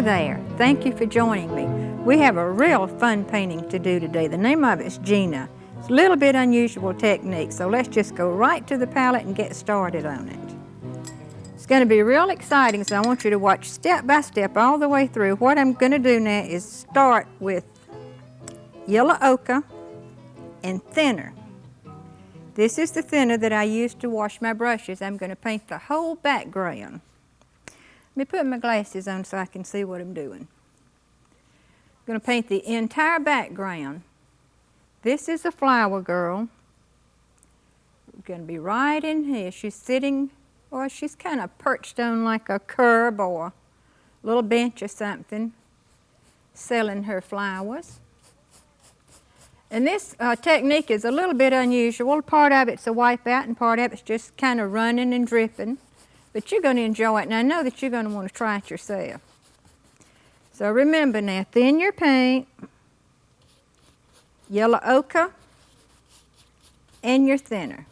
Hello there. Thank you for joining me. We have a real fun painting to do today. The name of it is Gina. It's a little bit unusual technique, so let's just go right to the palette and get started on it. It's going to be real exciting, so I want you to watch step by step all the way through. What I'm going to do now is start with yellow ochre and thinner. This is the thinner that I use to wash my brushes. I'm going to paint the whole background. Let me put my glasses on so I can see what I'm doing. I'm going to paint the entire background. This is a flower girl. We're going to be right in here. She's sitting, or she's kind of perched on like a curb or a little bench or something, selling her flowers. And this technique is a little bit unusual. Part of it's a wipe out and part of it's just kind of running and dripping. But you're going to enjoy it, and I know that you're going to want to try it yourself. So remember now, thin your paint, yellow ochre, and your thinner.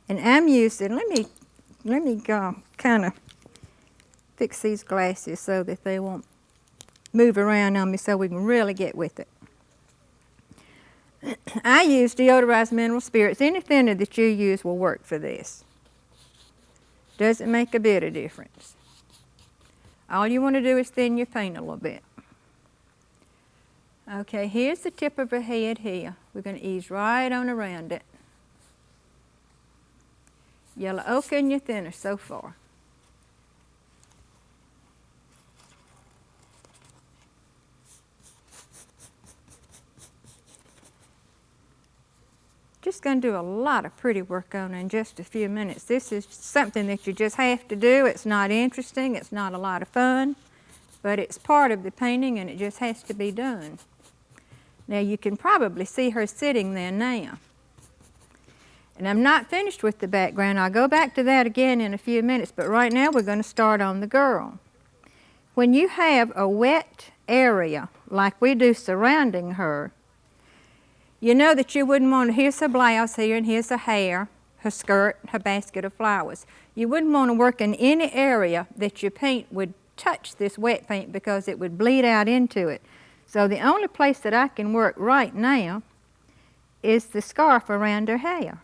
And I'm using, let me go kind of fix these glasses so that they won't move around on me so we can really get with it. I use deodorized mineral spirits. Any thinner that you use will work for this. Doesn't make a bit of difference. All you want to do is thin your paint a little bit. Okay, here's the tip of her head here. We're going to ease right on around it. Yellow ochre and your thinner so far. Just going to do a lot of pretty work on it in just a few minutes. This is something that you just have to do. It's not interesting, it's not a lot of fun, but it's part of the painting and it just has to be done. Now you can probably see her sitting there now. And I'm not finished with the background. I'll go back to that again in a few minutes, but right now we're going to start on the girl. When you have a wet area like we do surrounding her, you know that you wouldn't want to, here's her blouse here and here's her hair, her skirt, her basket of flowers. You wouldn't want to work in any area that your paint would touch this wet paint because it would bleed out into it. So the only place that I can work right now is the scarf around her hair.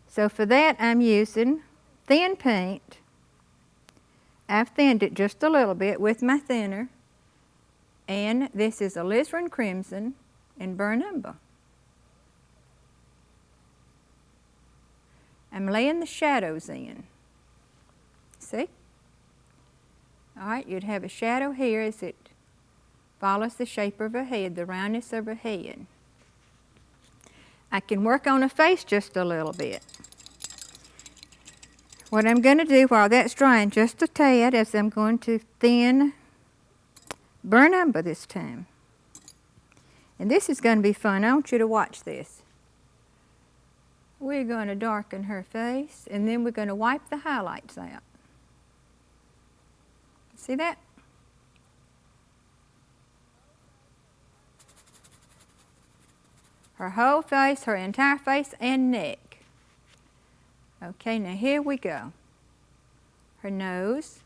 So for that I'm using thin paint. I've thinned it just a little bit with my thinner. And this is alizarin crimson and burnt umber. I'm laying the shadows in. See? All right, you'd have a shadow here as it follows the shape of her head, the roundness of her head. I can work on her face just a little bit. What I'm going to do while that's drying just a tad is I'm going to thin burnt umber this time. And this is going to be fun. I want you to watch this. We're going to darken her face, and then we're going to wipe the highlights out. See that? Her whole face, her entire face and neck. Okay, now here we go. Her nose,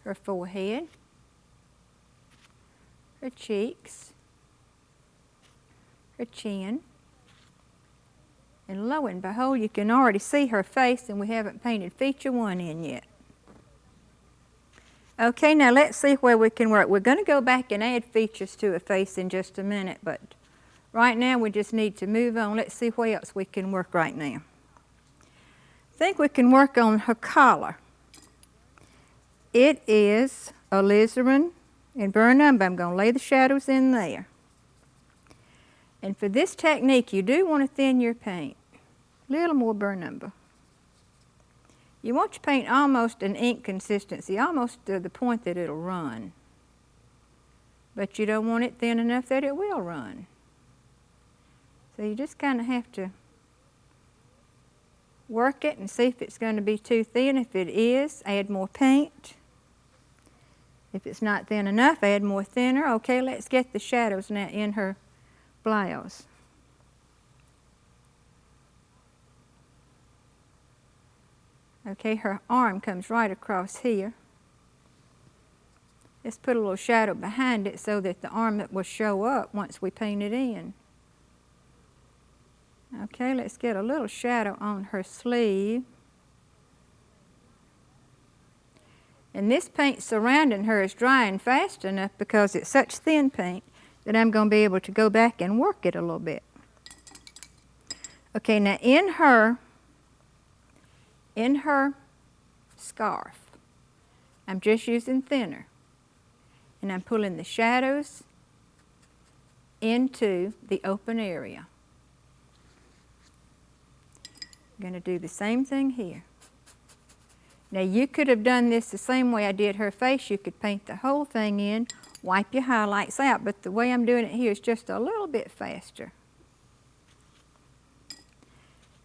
her forehead, her cheeks, her chin, and lo and behold, you can already see her face, and we haven't painted feature 1 in yet. Okay, now let's see where we can work. We're going to go back and add features to her face in just a minute, but right now we just need to move on. Let's see where else we can work right now. I think we can work on her collar. It is alizarin and burnt umber. I'm going to lay the shadows in there. And for this technique, you do want to thin your paint. A little more burnt umber. You want your paint almost an ink consistency, almost to the point that it'll run. But you don't want it thin enough that it will run. So you just kind of have to work it and see if it's going to be too thin. If it is, add more paint. If it's not thin enough, add more thinner. Okay, let's get the shadows now in her blouse. Okay, her arm comes right across here. Let's put a little shadow behind it so that the ornament will show up once we paint it in. Okay, let's get a little shadow on her sleeve. And this paint surrounding her is drying fast enough because it's such thin paint that I'm going to be able to go back and work it a little bit. Okay, now in her scarf, I'm just using thinner. And I'm pulling the shadows into the open area. I'm going to do the same thing here. Now you could have done this the same way I did her face. You could paint the whole thing in, wipe your highlights out, but the way I'm doing it here is just a little bit faster.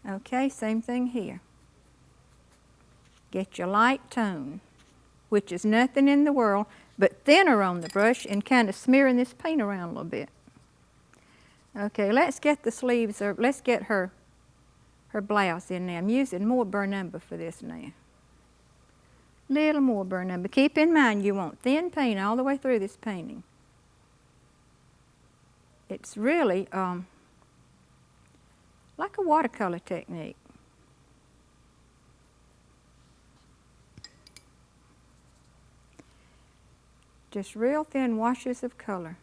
Okay, same thing here. Get your light tone, which is nothing in the world but thinner on the brush and kind of smearing this paint around a little bit. Okay, let's get the sleeves, or let's get her blouse in there. I'm using more burnt umber for this now. Little more burnt umber. Keep in mind you want thin paint all the way through this painting. It's really like a watercolor technique. Just real thin washes of color.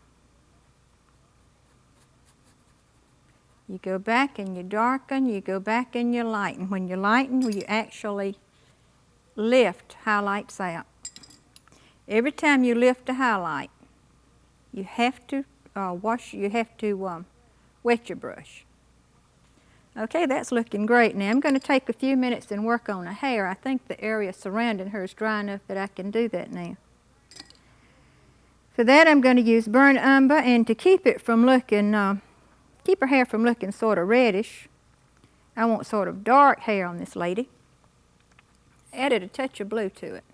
You go back and you darken, you go back and you lighten. When you lighten, you actually lift highlights out. Every time you lift a highlight, you have to wet your brush. Okay, that's looking great. Now I'm going to take a few minutes and work on her hair. I think the area surrounding her is dry enough that I can do that now. For that, I'm going to use burnt umber, and to keep it from looking, keep her hair from looking sort of reddish, I want sort of dark hair on this lady. Added a touch of blue to it.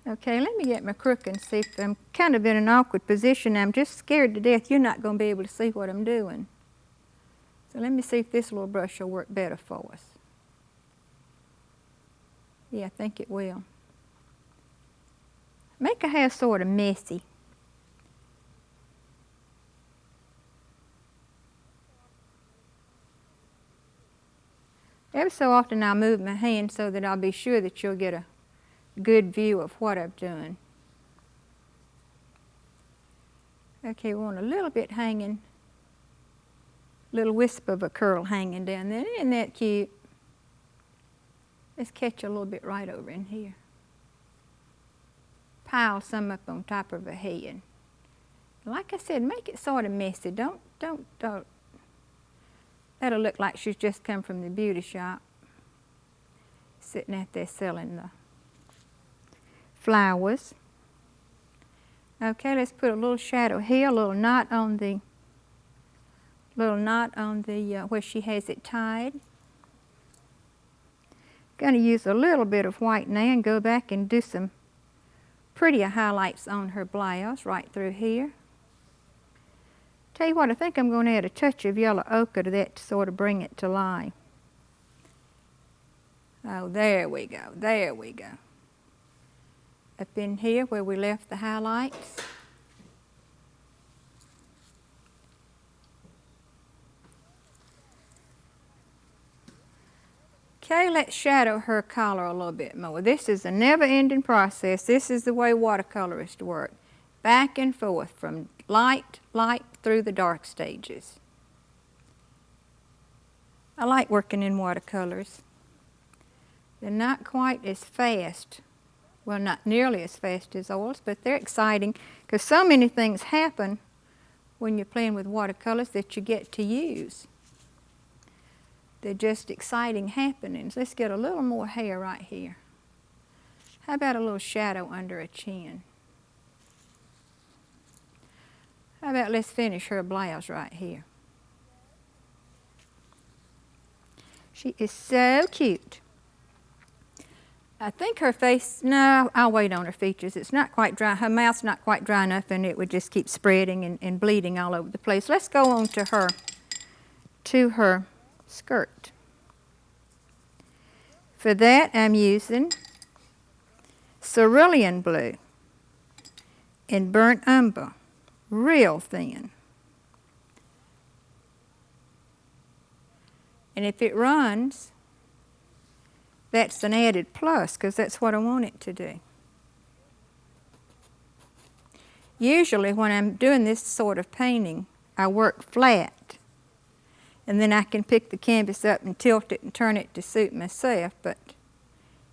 Okay, let me get my crook and see if I'm kind of in an awkward position. I'm just scared to death you're not going to be able to see what I'm doing. So let me see if this little brush will work better for us. Yeah, I think it will. Make her hair sort of messy. Every so often I'll move my hand so that I'll be sure that you'll get a good view of what I've done. Okay, we want a little bit hanging, little wisp of a curl hanging down there. Isn't that cute? Let's catch a little bit right over in here. Pile some up on top of her head. Like I said, make it sort of messy. Don't. That'll look like she's just come from the beauty shop, sitting out there selling the flowers. Okay, let's put a little shadow here, a little knot on the where she has it tied. Going to use a little bit of white now and go back and do some prettier highlights on her blouse right through here. Tell you what, I think I'm going to add a touch of yellow ochre to that to sort of bring it to life. Oh, there we go, there we go. Up in here where we left the highlights. Okay, let's shadow her collar a little bit more. This is a never-ending process. This is the way watercolorists work. Back and forth from light through the dark stages. I like working in watercolors. They're not quite as fast. Well, not nearly as fast as oils, but they're exciting because so many things happen when you're playing with watercolors that you get to use. They're just exciting happenings. Let's get a little more hair right here. How about a little shadow under her chin? How about let's finish her blouse right here. She is so cute. I think her face, no, I'll wait on her features. It's not quite dry. Her mouth's not quite dry enough and it would just keep spreading and bleeding all over the place. Let's go on to her skirt. For that, I'm using cerulean blue and burnt umber, real thin. And if it runs, that's an added plus, because that's what I want it to do. Usually when I'm doing this sort of painting, I work flat. And then I can pick the canvas up and tilt it and turn it to suit myself, but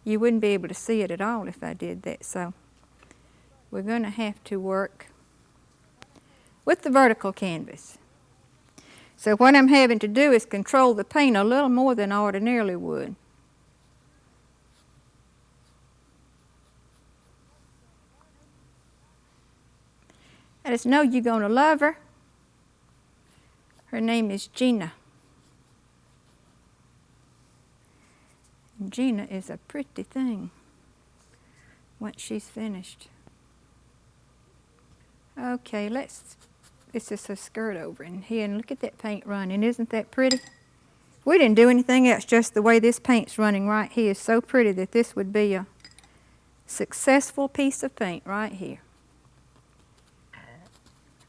you wouldn't be able to see it at all if I did that. So we're going to have to work with the vertical canvas. So what I'm having to do is control the paint a little more than I ordinarily would. I just know you're going to love her. Her name is Gina. And Gina is a pretty thing once she's finished. Okay, this is her skirt over in here, and look at that paint running. Isn't that pretty? We didn't do anything else, just the way this paint's running right here is so pretty that this would be a successful piece of paint right here.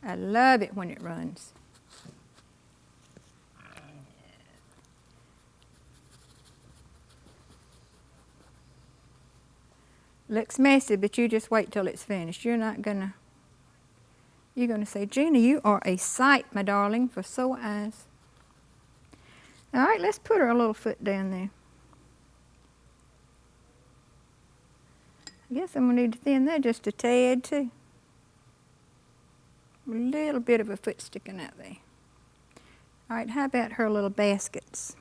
I love it when it runs. Looks messy, but you just wait till it's finished. You're gonna say, Gina, you are a sight, my darling, for sore eyes. All right, let's put her little foot down there. I guess I'm gonna need to thin that just a tad too. A little bit of a foot sticking out there. All right, how about her little baskets?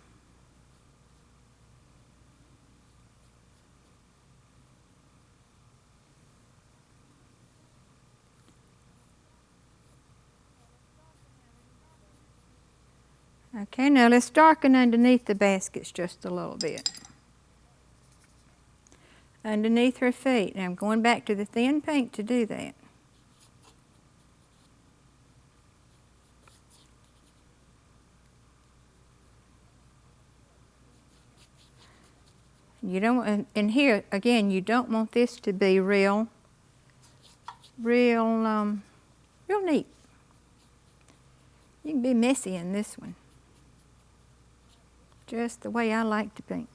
Okay, now let's darken underneath the baskets just a little bit. Underneath her feet. Now I'm going back to the thin paint to do that. You don't, and here again, you don't want this to be real neat. You can be messy in this one. Just the way I like to paint.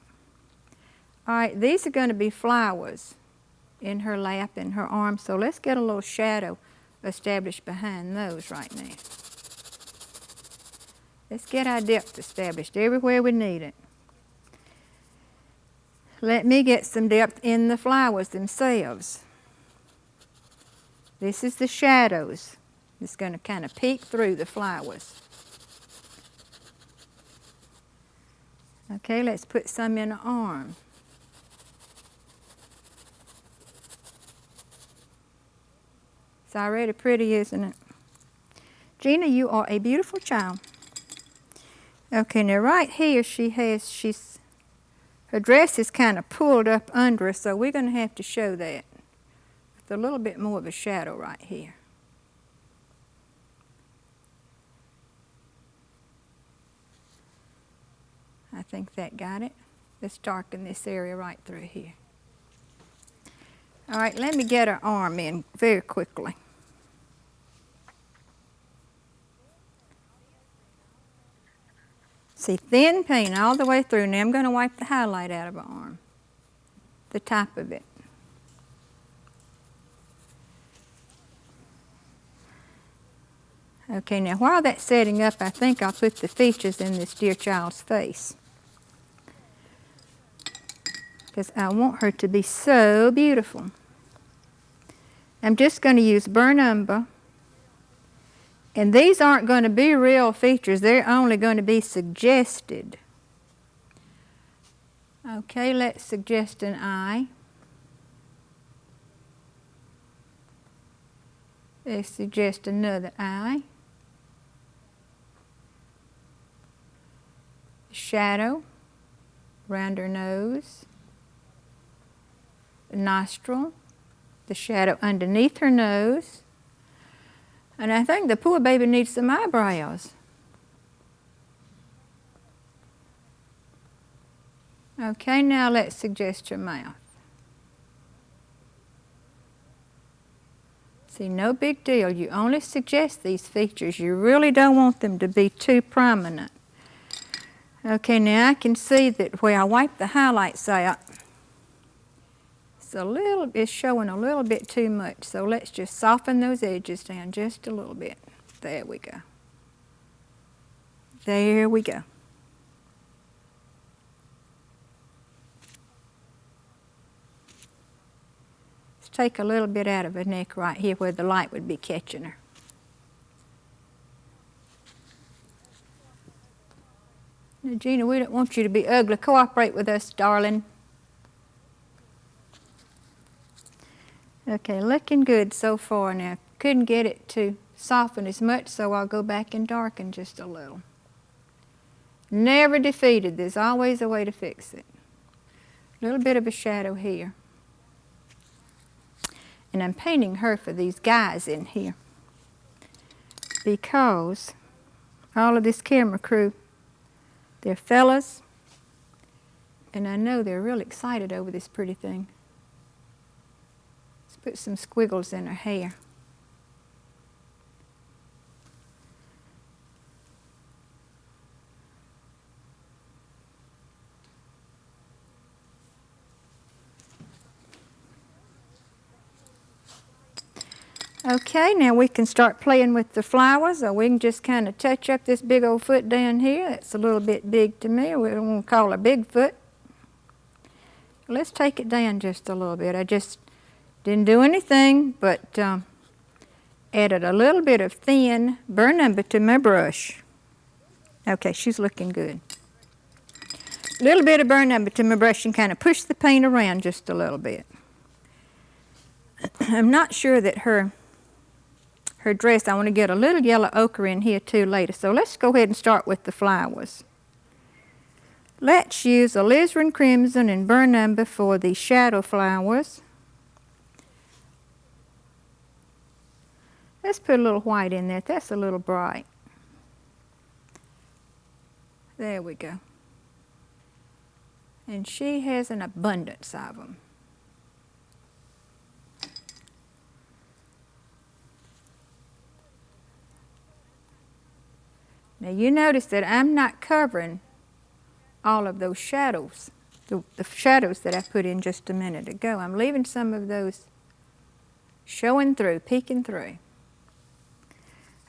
All right, these are going to be flowers in her lap and her arm, so let's get a little shadow established behind those right now. Let's get our depth established everywhere we need it. Let me get some depth in the flowers themselves. This is the shadows. It's going to kind of peek through the flowers. Okay, let's put some in the arm. It's already pretty, isn't it? Gina, you are a beautiful child. Okay, now right here her dress is kind of pulled up under her, so we're going to have to show that with a little bit more of a shadow right here. I think that got it. Let's darken this area right through here. All right, let me get her arm in very quickly. See, thin paint all the way through. Now I'm going to wipe the highlight out of her arm, the top of it. Okay, now while that's setting up, I think I'll put the features in this dear child's face, because I want her to be so beautiful. I'm just going to use burnt umber. And these aren't going to be real features. They're only going to be suggested. Okay, let's suggest an eye. Let's suggest another eye. Shadow around her nose. The nostril. The shadow underneath her nose. And I think the poor baby needs some eyebrows. Okay, now let's suggest your mouth. See, no big deal. You only suggest these features. You really don't want them to be too prominent. Okay, now I can see that where I wipe the highlights out, it's showing a little bit too much. So let's just soften those edges down just a little bit. There we go. There we go. Let's take a little bit out of her neck right here where the light would be catching her. Now, Gina, we don't want you to be ugly. Cooperate with us, darling. Okay, looking good so far now. Couldn't get it to soften as much, so I'll go back and darken just a little. Never defeated. There's always a way to fix it. A little bit of a shadow here. And I'm painting her for these guys in here because all of this camera crew, they're fellas, and I know they're real excited over this pretty thing. Let's put some squiggles in her hair. Okay, now we can start playing with the flowers, or we can just kind of touch up this big old foot down here. That's a little bit big to me. We don't want to call her Bigfoot. Let's take it down just a little bit. I just didn't do anything but added a little bit of thin burn umber to my brush. Okay, she's looking good. A little bit of burn umber to my brush and kind of push the paint around just a little bit. I'm not sure that her dress, I want to get a little yellow ochre in here too later. So let's go ahead and start with the flowers. Let's use alizarin crimson and burnt umber for the shadow flowers. Let's put a little white in there. That's a little bright. There we go. And she has an abundance of them. Now you notice that I'm not covering all of those shadows, the shadows that I put in just a minute ago. I'm leaving some of those showing through, peeking through.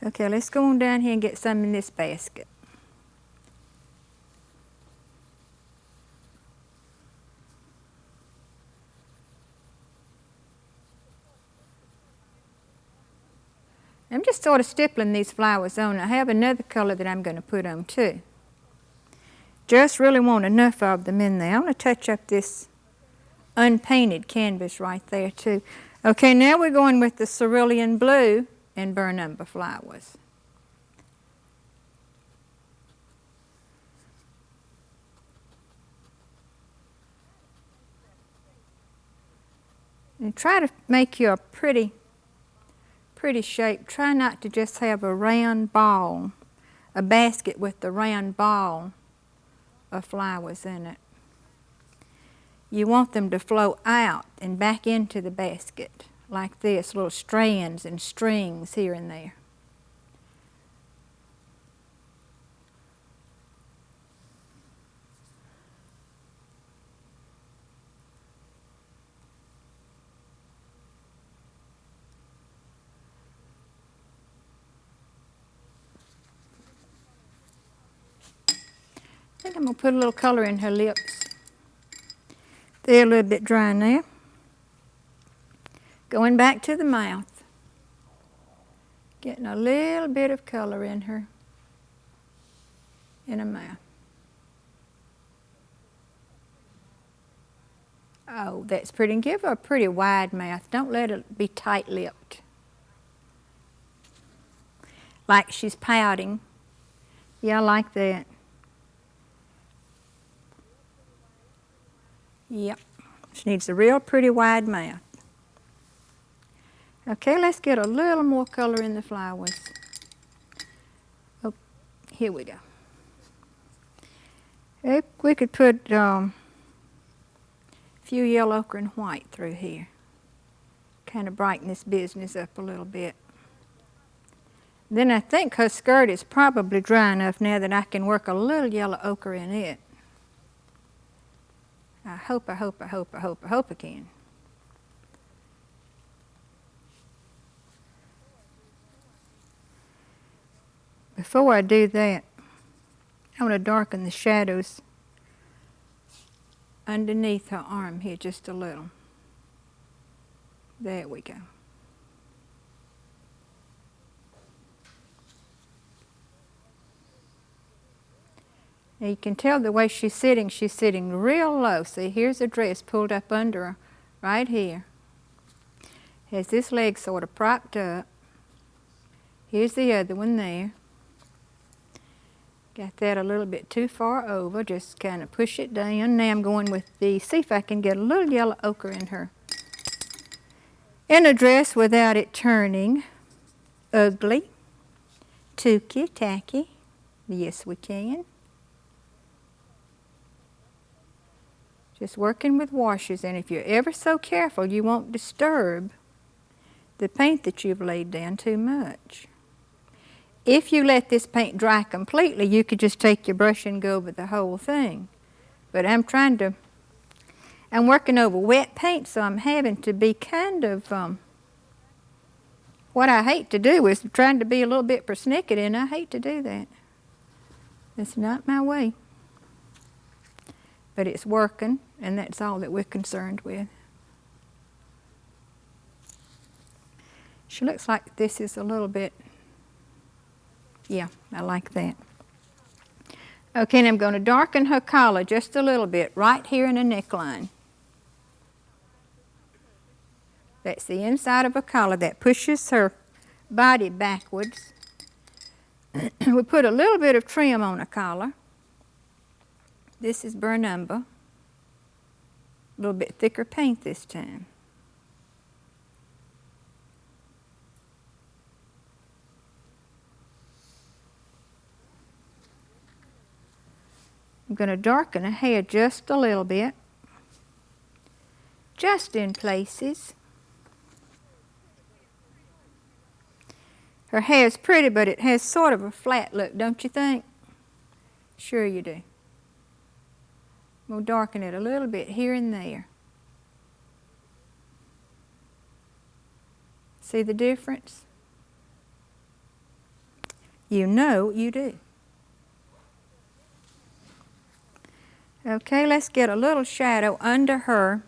Okay, let's go on down here and get some in this basket. I'm just sort of stippling these flowers on. I have another color that I'm going to put on too. Just really want enough of them in there. I want to touch up this unpainted canvas right there too. Okay, now we're going with the cerulean blue and burnt umber flowers. And try to make you a pretty shape. Try not to just have a round ball, a basket with the round ball of flowers in it. You want them to flow out and back into the basket like this, little strands and strings here and there. I think I'm going to put a little color in her lips. They're a little bit dry now. Going back to the mouth. Getting a little bit of color in her mouth. Oh, that's pretty. And give her a pretty wide mouth. Don't let it be tight-lipped. Like she's pouting. Yeah, I like that. Yep, she needs a real pretty wide mouth. Okay, let's get a little more color in the flowers. Oh, here we go. We could put few yellow ochre and white through here. Kind of brighten this business up a little bit. Then I think her skirt is probably dry enough now that I can work a little yellow ochre in it. I hope I can. Before I do that, I want to darken the shadows underneath her arm here just a little. There we go. Now you can tell the way she's sitting real low. See, here's a dress pulled up under her right here. Has this leg sort of propped up. Here's the other one there. Got that a little bit too far over, just kind of push it down. Now I'm going with the, see if I can get a little yellow ochre in her. In a dress without it turning ugly, tooky, tacky. Yes, we can. Just working with washes, and if you're ever so careful, you won't disturb the paint that you've laid down too much. If you let this paint dry completely, you could just take your brush and go over the whole thing. But I'm working over wet paint, so I'm having to be kind of, what I hate to do is trying to be a little bit persnickety, and I hate to do that. It's not my way. But it's working, and that's all that we're concerned with. She looks like this is a little bit, yeah, I like that. Okay, and I'm going to darken her collar just a little bit right here in the neckline. That's the inside of her collar that pushes her body backwards. We put a little bit of trim on the collar. This is burnt umber. A little bit thicker paint this time. I'm going to darken her hair just a little bit, just in places. Her hair is pretty, but it has sort of a flat look, don't you think? Sure you do. We'll darken it a little bit here and there. See the difference? You know you do. Okay, let's get a little shadow under her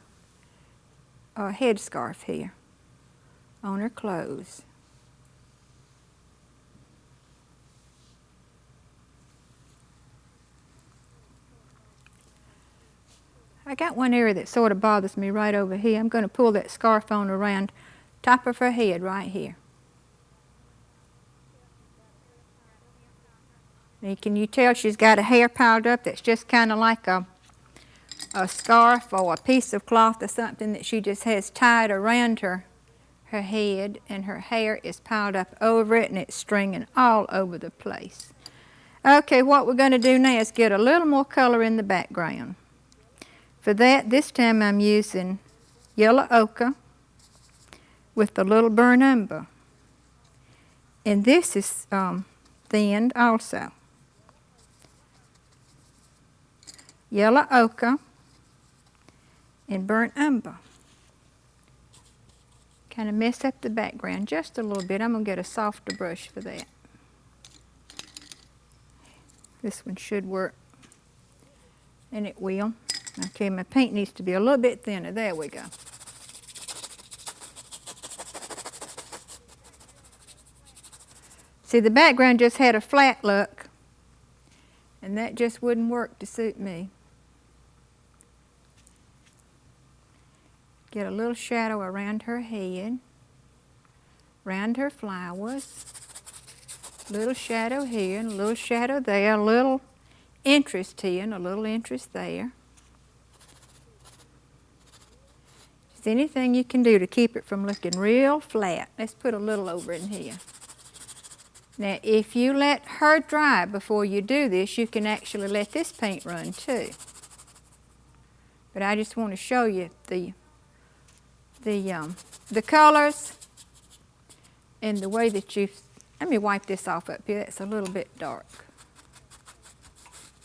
headscarf here on her clothes. I got one area that sort of bothers me right over here. I'm going to pull that scarf on around top of her head right here. Now, can you tell she's got a hair piled up that's just kind of like a scarf or a piece of cloth or something that she just has tied around her head, and her hair is piled up over it and it's stringing all over the place. Okay, what we're going to do now is get a little more color in the background. For that, this time I'm using yellow ochre with a little burnt umber. And this is thinned also. Yellow ochre and burnt umber. Kind of mess up the background just a little bit. I'm going to get a softer brush for that. This one should work, and it will. Okay, my paint needs to be a little bit thinner. There we go. See, the background just had a flat look, and that just wouldn't work to suit me. Get a little shadow around her head, around her flowers. Little shadow here and a little shadow there, a little interest here and a little interest there. Just anything you can do to keep it from looking real flat. Let's put a little over in here. Now, if you let her dry before you do this, you can actually let this paint run too. But I just want to show you the colors and the way that you, let me wipe this off up here, that's a little bit dark.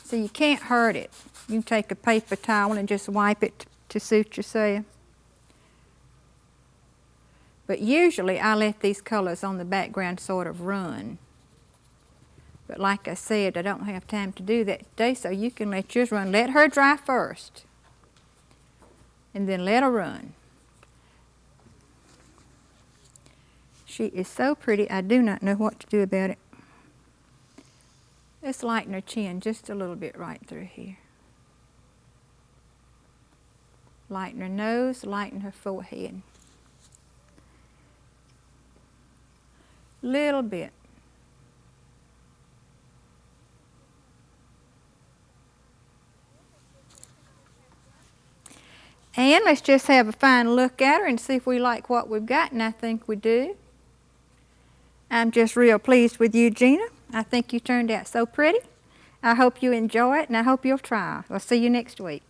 So you can't hurt it. You can take a paper towel and just wipe it to suit yourself. But usually I let these colors on the background sort of run. But like I said, I don't have time to do that today, so you can let yours run. Let her dry first, and then let her run. She is so pretty, I do not know what to do about it. Let's lighten her chin just a little bit right through here. Lighten her nose, lighten her forehead. Little bit. And let's just have a fine look at her and see if we like what we've got, and I think we do. I'm just real pleased with you, Gina. I think you turned out so pretty. I hope you enjoy it, and I hope you'll try. I'll see you next week.